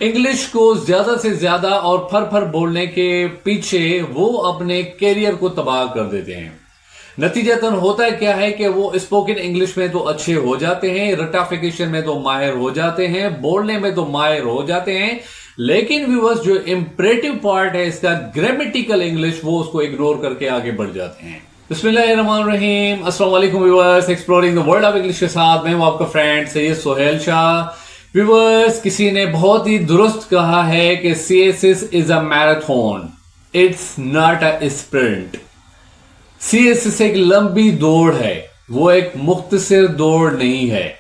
English को ज्यादा से ज्यादा और फर फर बोलने के पीछे वो अपने कैरियर को तबाह कर देते हैं। नतीजतन होता क्या है कि वो स्पोकन इंग्लिश में तो अच्छे हो जाते हैं, रटाफिकेशन में तो माहिर हो जाते हैं, बोलने में तो माहिर हो जाते हैं, लेकिन व्यूअर्स जो इंपरेटिव पार्ट है इसका ग्रामेटिकल इंग्लिश वो उसको इग्नोर करके आगे बढ़ जाते हैं। बिस्मिल्लाहिर्रहमानिर्रहीम, अस्सलाम वालेकुम viewers, exploring the world of English के साथ मैं हूं आपका फ्रेंड सैयद सोहेल शाह। व्यूअर्स, किसी ने बहुत ही दुरुस्त कहा है कि CSS is a marathon, it's not a sprint. CSS एक लंबी दौड़ है, वो एक मुख्तसर दौड़ नहीं है।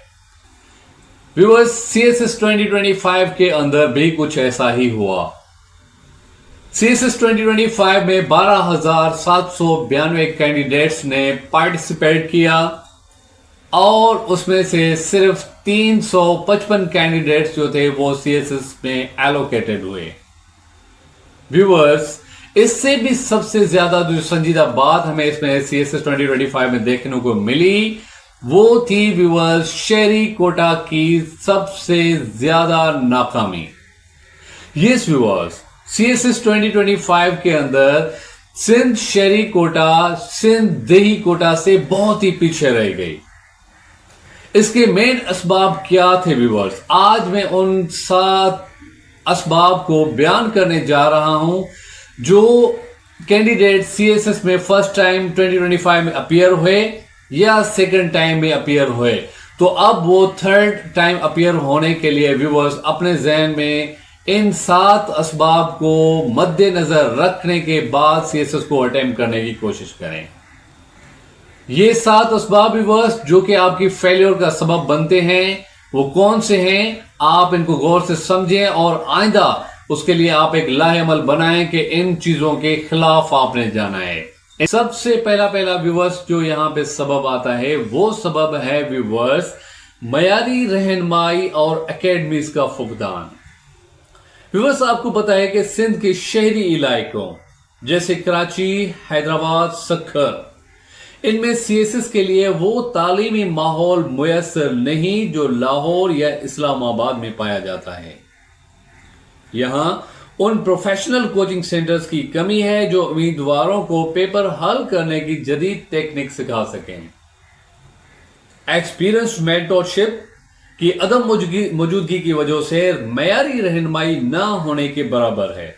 व्यूअर्स, सीएसएस 2025 के अंदर भी कुछ ऐसा ही हुआ। सीएसएस 2025 में 12,792 कैंडिडेट्स ने पार्टिसिपेट किया और उसमें से सिर्फ 355 कैंडिडेट्स जो थे वो सीएसएस में एलोकेटेड हुए। व्यूअर्स, इससे भी सबसे ज्यादा जो संजीदा बात हमें इसमें सीएसएस 2025 में देखने को मिली वो थी व्यूअर्स शहरी कोटा की सबसे ज्यादा नाकामी। यस व्यूअर्स, सीएसएस 2025 के अंदर सिंध शहरी कोटा सिंध देही कोटा से बहुत ही पीछे रह गई। इसके मेन असबाब क्या थे व्यूअर्स? आज मैं उन 7 असबाब को बयान करने जा रहा हूं जो कैंडिडेट सीएसएस में फर्स्ट टाइम 2025 में अपीयर हुए या सेकंड टाइम में अपीयर हुए, तो अब वो थर्ड टाइम अपीयर होने के लिए व्यूअर्स अपने जहन में इन 7 असबाब को मद्देनजर रखने के बाद सीएसएस को अटेम्प्ट करने की कोशिश करें। ये 7 असबाब व्यूअर्स जो कि आपकी फेलियर का सबब बनते हैं, वो कौन से हैं? आप इनको गौर से समझें और आइंदा उसके लिए आप एक लाहेअमल बनाएं कि इन चीजों के खिलाफ आपने जाना है। सबसे पहला व्यूअर्स जो यहां पे सबब आता है वो सबब है व्यूअर्स मयारी रहनुमाई और एकेडमीज का फुकदान। व्यूअर्स, आपको पता है कि सिंध के शहरी इलाकों जैसे कराची, हैदराबाद, सक्खर, इनमें सीएसएस के लिए वो तालीमी माहौल मुयस्सर नहीं जो लाहौर या इस्लामाबाद में पाया जाता है। यहां उन प्रोफेशनल कोचिंग सेंटर्स की कमी है जो उम्मीदवारों को पेपर हल करने की जदीद टेक्निक सिखा सकें। एक्सपीरियंस मेंटरशिप की अदम मौजूदगी की वजह से मयारी रहनुमाई ना होने के बराबर है।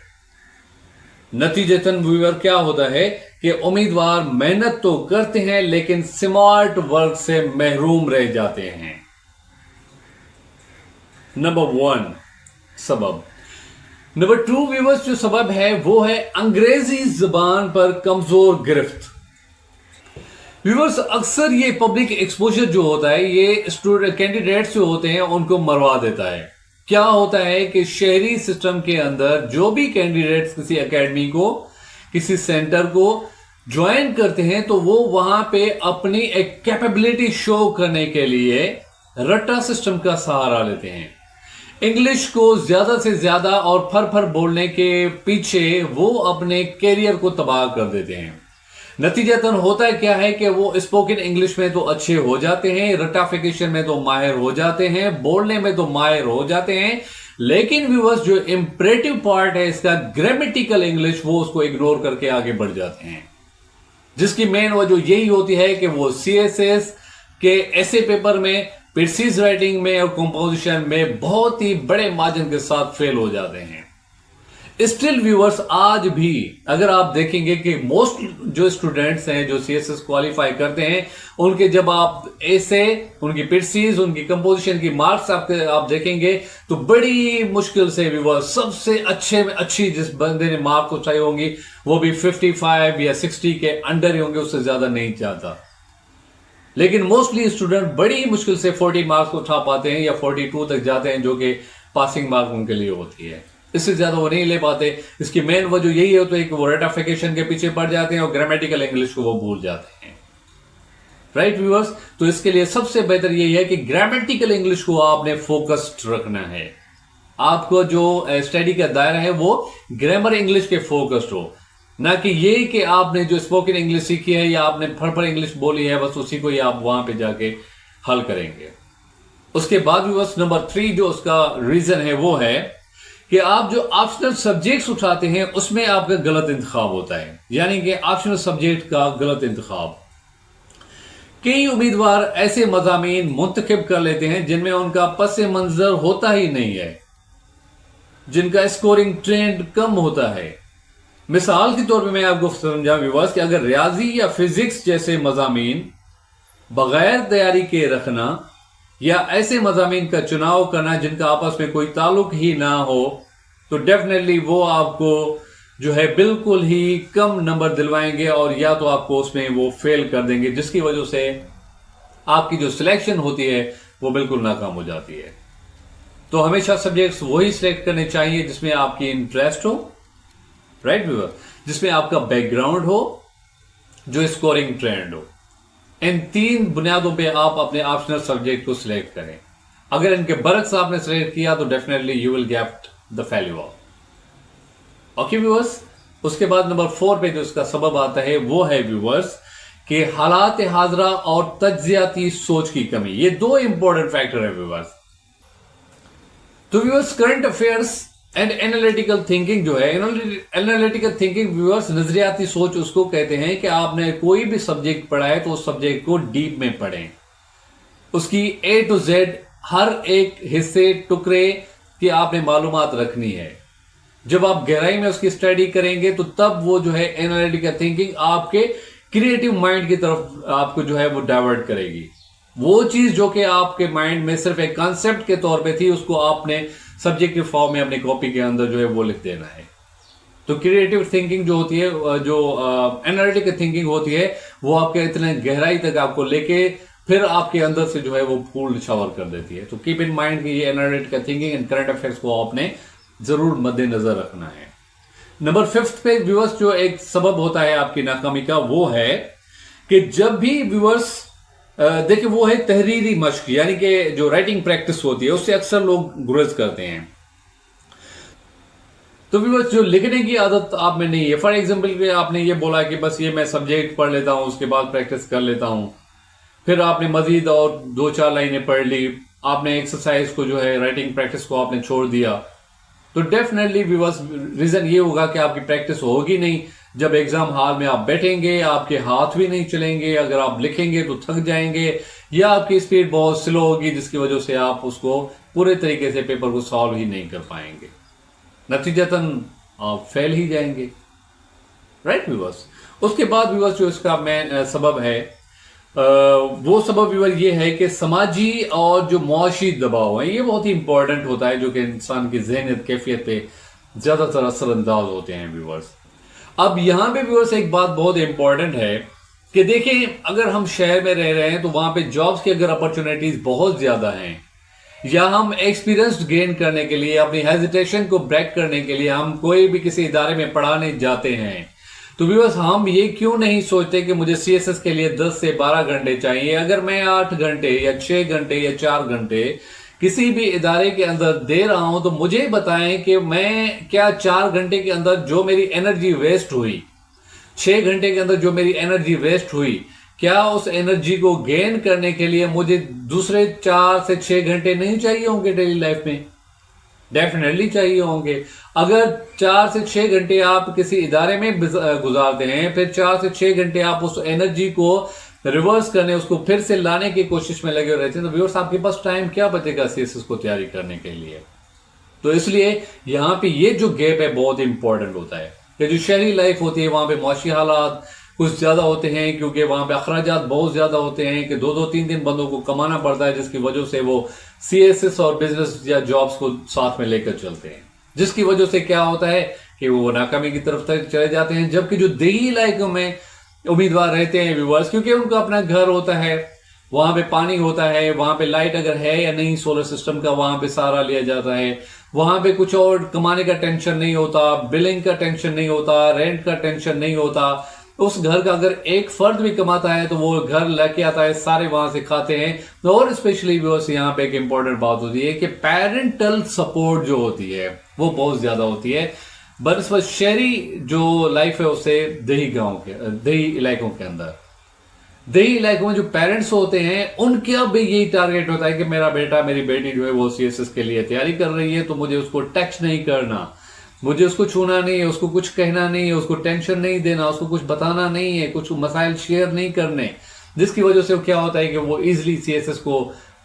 नतीजतन व्यूअर क्या होता है कि उम्मीदवार मेहनत तो करते हैं लेकिन स्मार्ट वर्क से महरूम रह जाते हैं। नंबर 1 सबब। नंबर 2 व्यूअर्स जो सबब है वो है अंग्रेजी जुबान पर कमजोर गिरफ्त। व्यूअर्स, अक्सर ये पब्लिक एक्सपोजर जो होता है ये स्टूडेंट कैंडिडेट्स जो होते हैं उनको मरवा देता है। क्या होता है कि शहरी सिस्टम के अंदर जो भी कैंडिडेट्स किसी एकेडमी को, किसी सेंटर को ज्वाइन करते हैं तो वो वहां पे अपनी एक कैपेबिलिटी शो करने के लिए रट्टा सिस्टम का सहारा लेते हैं। इंग्लिश को ज्यादा से ज्यादा और फर फर बोलने के पीछे वो अपने कैरियर को तबाह कर देते हैं। नतीजतन होता क्या है कि वो स्पोकन इंग्लिश में तो अच्छे हो जाते हैं, रटाफिकेशन में तो माहिर हो जाते हैं, बोलने में तो माहिर हो जाते हैं, लेकिन व्यूअर्स जो इंपरेटिव पार्ट है इसका ग्रामेटिकल इंग्लिश वो उसको इग्नोर करके आगे बढ़ जाते हैं। जिसकी मेन वजह यही होती है कि वो सीएसएस के ऐसे पेपर में, प्रीसीज राइटिंग में और कंपोजिशन में बहुत ही बड़े मार्जिन के साथ फेल हो जाते हैं। स्टिल व्यूअर्स, आज भी अगर आप देखेंगे कि मोस्ट जो स्टूडेंट्स हैं जो सीएसएस क्वालिफाई करते हैं उनके जब आप ऐसे उनकी प्रीसीज, उनकी कंपोजिशन की मार्क्स आप देखेंगे तो बड़ी मुश्किल से व्यूअर्स सबसे अच्छे में अच्छी जिस बंदे ने मार्क्स उठाई होंगी वो भी 55 या 60 के अंडर ही होंगे, उससे ज्यादा नहीं चाहता। लेकिन मोस्टली स्टूडेंट बड़ी मुश्किल से 40 मार्क्स उठा पाते हैं या 42 तक जाते हैं जो कि पासिंग मार्क उनके लिए होती है। इससे ज्यादा वो नहीं ले पाते। इसकी मेन वजह यही होती है कि वो रटाफिकेशन के पीछे पड़ जाते हैं और ग्रामेटिकल इंग्लिश को वो भूल जाते हैं। राइट व्यूअर्स, तो इसके लिए सबसे बेहतर यही है कि ग्रामेटिकल इंग्लिश को आपने फोकस्ड रखना है। आपको जो स्टडी का दायरा है वो ग्रामर इंग्लिश के फोकस्ड हो, ना कि ये कि आपने जो स्पोकन इंग्लिश सीखी है या आपने फर इंग्लिश बोली है बस उसी को ही आप वहां पे जाके हल करेंगे। उसके बाद भी बस नंबर 3 जो उसका रीजन है वो है कि आप जो ऑप्शनल सब्जेक्ट्स उठाते हैं उसमें आपका गलत इंतखाब होता है, यानी कि ऑप्शनल सब्जेक्ट का गलत इंतखाब। कई उम्मीदवार ऐसे मज़ामीन मुंतखब कर लेते हैं जिनमें उनका पस मंजर होता ही नहीं है, जिनका स्कोरिंग ट्रेंड कम होता है। मिसाल के तौर पे मैं आपको समझा व्यूअर्स कि अगर रियाजी या फिजिक्स जैसे मज़ामीन बगैर तैयारी के रखना या ऐसे मज़ामीन का चुनाव करना जिनका आपस में कोई ताल्लुक ही ना हो, तो डेफिनेटली वो आपको जो है बिल्कुल ही कम नंबर दिलवाएंगे और या तो आपको उसमें वो फेल कर देंगे, जिसकी वजह से आपकी जो सिलेक्शन होती है वो बिल्कुल नाकाम हो जाती है। तो हमेशा सब्जेक्ट्स वही सिलेक्ट करने चाहिए जिसमें आपकी इंटरेस्ट हो, राइट व्यूअर, जिसमें आपका बैकग्राउंड हो, जो स्कोरिंग ट्रेंड हो। इन 3 बुनियादों पे आप अपने ऑप्शनल सब्जेक्ट को सिलेक्ट करें। अगर इनके बरक्स आपने सिलेक्ट किया तो definitely you will get the failure. Okay viewers, उसके बाद नंबर 4 पे जो इसका सबब आता है वो है व्यूअर्स कि हालात हाजरा और तज्जियाती सोच की कमी। ये 2 इंपॉर्टेंट फैक्टर है व्यूअर्स। तो viewers, current affairs and analytical thinking जो है, एनालिटिकल थिंकिंग व्यूअर्स, नजरियाती सोच उसको कहते हैं कि आपने कोई भी सब्जेक्ट पढ़ा है तो उस सब्जेक्ट को डीप में पढ़ें, उसकी A to Z हर एक हिस्से टुकड़े की आपने मालूमात रखनी है। जब आप गहराई में उसकी स्टडी करेंगे तो तब वो जो है एनालिटिकल थिंकिंग आपके क्रिएटिव माइंड की तरफ आपको जो है वो डाइवर्ट करेगी। वो चीज जो कि आपके माइंड में सिर्फ एक कॉन्सेप्ट के तौर पे थी, उसको आपने सब्जेक्ट के फॉर्म में अपनी कॉपी के अंदर जो है वो लिख देना है। तो क्रिएटिव थिंकिंग जो होती है, जो एनालिटिकल थिंकिंग होती है, वो आपके इतने गहराई तक आपको लेके फिर आपके अंदर से जो है वो फूल शावर कर देती है। तो कीप इन माइंड कि ये analytical thinking and current affairs को आपने जरूर मद्देनजर रखना है। नंबर 5 पे व्यूअर्स जो एक सबब होता है आपकी नाकामी का, वो है कि जब भी व्यूअर्स देखिए वो है तहरीरी मश्क, यानी कि जो राइटिंग प्रैक्टिस होती है उससे अक्सर लोग गुरेज करते हैं। तो व्यूअर्स, जो लिखने की आदत आप में नहीं है, फॉर एग्जांपल आपने ये बोला कि बस ये मैं सब्जेक्ट पढ़ लेता हूं, उसके बाद प्रैक्टिस कर लेता हूं, फिर आपने मजीद और 2-4 लाइनें पढ़ ली, आपने एक्सरसाइज को जो है राइटिंग प्रैक्टिस को आपने छोड़ दिया, तो डेफिनेटली व्यूअर्स रीजन ये होगा कि आपकी प्रैक्टिस होगी नहीं। जब एग्जाम हॉल में आप बैठेंगे आपके हाथ भी नहीं चलेंगे, अगर आप लिखेंगे तो थक जाएंगे, या आपकी स्पीड बहुत स्लो होगी जिसकी वजह से आप उसको पूरे तरीके से पेपर को सॉल्व ही नहीं कर पाएंगे, नतीजतन आप फेल ही जाएंगे, राइट व्यूअर्स। उसके बाद व्यूअर्स जो इसका मेन सबब है वो सबब व्यूअर ये है कि समाजी और जो मुआशी दबाव है ये बहुत ही इंपॉर्टेंट होता है, जो कि इंसान की ज़हनियत कैफियत पे ज़्यादातर असरअंदाज होते हैं व्यूअर्स। अब यहाँ पे व्यूअर्स एक बात बहुत इंपॉर्टेंट है कि देखिए, अगर हम शहर में रह रहे हैं तो वहाँ पे जॉब्स की अगर अपॉर्चुनिटीज बहुत ज़्यादा हैं, या हम एक्सपीरियंस गेन करने के लिए, अपनी हेजिटेशन को ब्रेक करने के लिए हम कोई भी किसी इदारे में पढ़ाने जाते हैं, तो व्यूअर्स हम ये क्यों नहीं सोचते कि मुझे CSS के लिए 10 से 12 घंटे चाहिए। अगर मैं 8 घंटे या 6 घंटे या 4 घंटे किसी भी इदारे के अंदर दे रहा हूं, तो मुझे बताएं कि मैं क्या 4 घंटे के अंदर जो मेरी एनर्जी वेस्ट हुई, 6 घंटे के अंदर जो मेरी एनर्जी वेस्ट हुई, क्या उस एनर्जी को गेन करने के लिए मुझे दूसरे 4 से 6 घंटे नहीं चाहिए होंगे डेली लाइफ में? डेफिनेटली चाहिए होंगे। अगर 4 से 6 घंटे आप किसी इदारे में गुजारते हैं, फिर 4 से 6 घंटे आप उस एनर्जी को रिवर्स करने, उसको फिर से लाने की कोशिश में लगे रहते हैं, तो व्यूअर्स आपके पास टाइम क्या बचेगा CSS को तैयारी करने के लिए। तो इसलिए यहाँ पे ये जो गैप है बहुत इंपॉर्टेंट होता है कि जो शहरी लाइफ होती है वहां पे मौशी हालात कुछ ज्यादा होते हैं, क्योंकि वहां पे अखराजात बहुत ज्यादा होते हैं कि 2-2 3 बंदों को कमाना पड़ता है, जिसकी वजह से वो CSS और बिजनेस या जॉब्स को साथ में लेकर चलते हैं, जिसकी वजह से क्या होता है कि वो नाकामी की तरफ तक चले जाते हैं। जबकि जो देही इलाकों में उम्मीदवार रहते हैं व्यूअर्स, क्योंकि उनका अपना घर होता है, वहां पे पानी होता है, वहां पे लाइट अगर है या नहीं सोलर सिस्टम का वहां पे सहारा लिया जाता है, वहां पे कुछ और कमाने का टेंशन नहीं होता, बिलिंग का टेंशन नहीं होता, रेंट का टेंशन नहीं होता। उस घर का अगर एक फर्द भी कमाता है तो वो घर लेके आता है, सारे वहां से खाते हैं। और स्पेशली व्यूअर्स यहाँ पे एक इंपॉर्टेंट बात होती है कि पेरेंटल सपोर्ट जो होती है वो बहुत ज्यादा होती है बनस्पत शहरी जो लाइफ है उससे देही गांव के, देही इलाकों के अंदर। देही इलाकों में जो पेरेंट्स होते हैं उनका भी यही टारगेट होता है कि मेरा बेटा मेरी बेटी जो है वो सीएसएस के लिए तैयारी कर रही है, तो मुझे उसको टच नहीं करना, मुझे उसको छूना नहीं है, उसको कुछ कहना नहीं है, उसको टेंशन नहीं देना, उसको कुछ बताना नहीं है, कुछ मसाइल शेयर नहीं करने, जिसकी वजह से क्या होता है कि वो इजिली सीएसएस को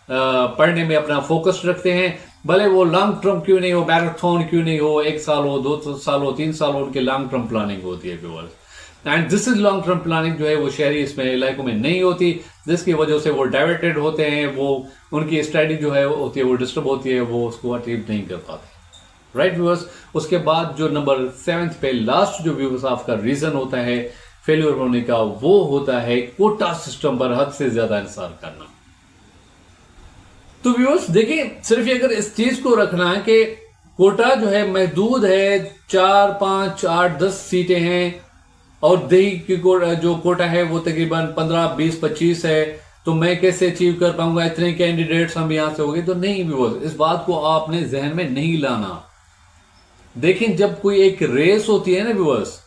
पढ़ने में अपना फोकस रखते हैं। भले वो लॉन्ग टर्म क्यों नहीं हो, मैराथन क्यों नहीं हो, 1 साल हो, 2 साल हो, 3 साल हो, उनके लॉन्ग टर्म प्लानिंग होती है viewers. And this is long term planning जो है वो शहरी इसमें इलाकों में नहीं होती, जिसकी वजह से वो डाइवर्टेड होते हैं, वो उनकी स्टडी जो है होती है वो डिस्टर्ब होती है, वो उसको अचीव नहीं कर पाते। राइट व्यूअर्स, उसके बाद जो नंबर 7 पे लास्ट जो व्यूअर्स आपका रीजन होता है फेल्योर होने का, वो होता है कोटा सिस्टम पर हद से ज्यादा इंतजार करना। तो व्यूअर्स देखिए, सिर्फ अगर इस चीज को रखना है कि कोटा जो है महदूद है, 4, 5, 8, 10 सीटें हैं और देही की जो कोटा है वो तकरीबन 15, 20, 25 है, तो मैं कैसे अचीव कर पाऊंगा, इतने कैंडिडेट्स हम यहां से हो गए, तो नहीं व्यूअर्स, इस बात को आपने जहन में नहीं लाना। देखिए, जब कोई एक रेस होती है ना व्यूअर्स,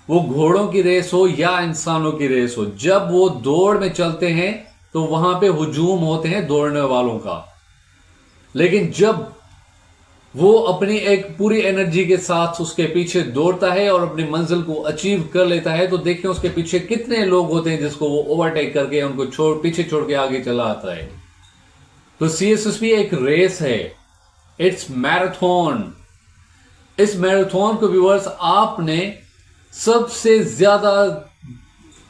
वो घोड़ों की रेस हो या इंसानों की रेस हो, जब वो दौड़ में चलते हैं तो वहां पे हुजूम होते हैं दौड़ने वालों का, लेकिन जब वो अपनी एक पूरी एनर्जी के साथ उसके पीछे दौड़ता है और अपनी मंजिल को अचीव कर लेता है, तो देखिए उसके पीछे कितने लोग होते हैं जिसको वो ओवरटेक करके उनको पीछे छोड़ के आगे चला आता है। तो सीएसएसपी एक रेस है, इट्स मैराथन। इस मैराथन को व्यूअर्स आपने सबसे ज्यादा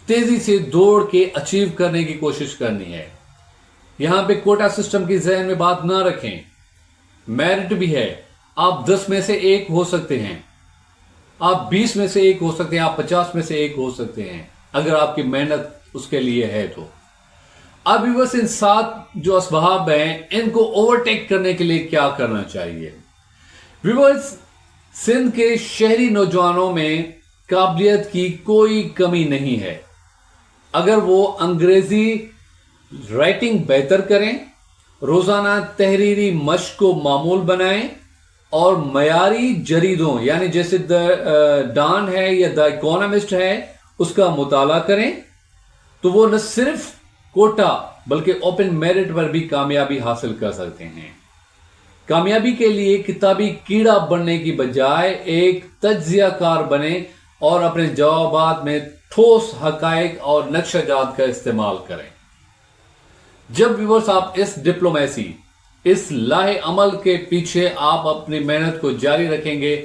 तेजी से दौड़ के अचीव करने की कोशिश करनी है। यहां पे कोटा सिस्टम की जहन में बात ना रखें, मेरिट भी है, आप 10 में से 1 हो सकते हैं, आप 20 में से 1 हो सकते हैं, आप 50 में से 1 हो सकते हैं, अगर आपकी मेहनत उसके लिए है तो। अब व्यूअर्स, इन 7 जो असबाब हैं, इनको ओवरटेक करने के लिए क्या करना चाहिए? व्यूअर्स, सिंध के शहरी नौजवानों में काबिलियत की कोई कमी नहीं है, अगर वो अंग्रेजी राइटिंग बेहतर करें, रोजाना तहरीरी मश्क को मामूल बनाएं और मयारी जरीदों यानी जैसे द डॉन है या द इकोनॉमिस्ट है उसका मुताला करें, तो वो न सिर्फ कोटा बल्कि ओपन मेरिट पर भी कामयाबी हासिल कर सकते हैं। कामयाबी के लिए किताबी कीड़ा बनने की बजाय एक तज्जियाकार बने और अपने जवाबात में ठोस हकायक और नक्शेजात का इस्तेमाल करें। जब व्यूअर्स आप इस डिप्लोमेसी, इस लाहे अमल के पीछे आप अपनी मेहनत को जारी रखेंगे,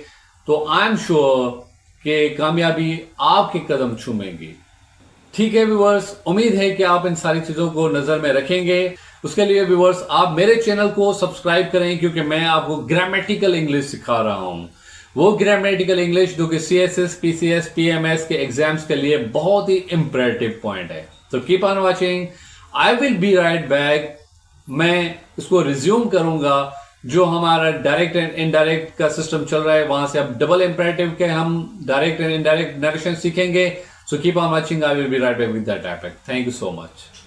तो आई एम श्योर कि कामयाबी आपके कदम चूमेगी। ठीक है व्यूअर्स, उम्मीद है कि आप इन सारी चीजों को नजर में रखेंगे। उसके लिए व्यूअर्स आप मेरे चैनल को सब्सक्राइब करें, क्योंकि मैं आपको ग्रामेटिकल इंग्लिश सिखा रहा हूं, वो ग्रामेटिकल इंग्लिश जो कि सीएसएस, पीसीएस, पीएमएस के एग्जाम्स के लिए बहुत ही इंपरेटिव पॉइंट है। तो keep on watching, I will be right back. मैं इसको रिज्यूम करूंगा, जो हमारा डायरेक्ट एंड इनडायरेक्ट का सिस्टम चल रहा है, वहां से अब डबल इंपरेटिव के हम डायरेक्ट एंड इनडायरेक्ट नरेशन सीखेंगे। So keep on watching, I will be right back with that topic. Thank you so much.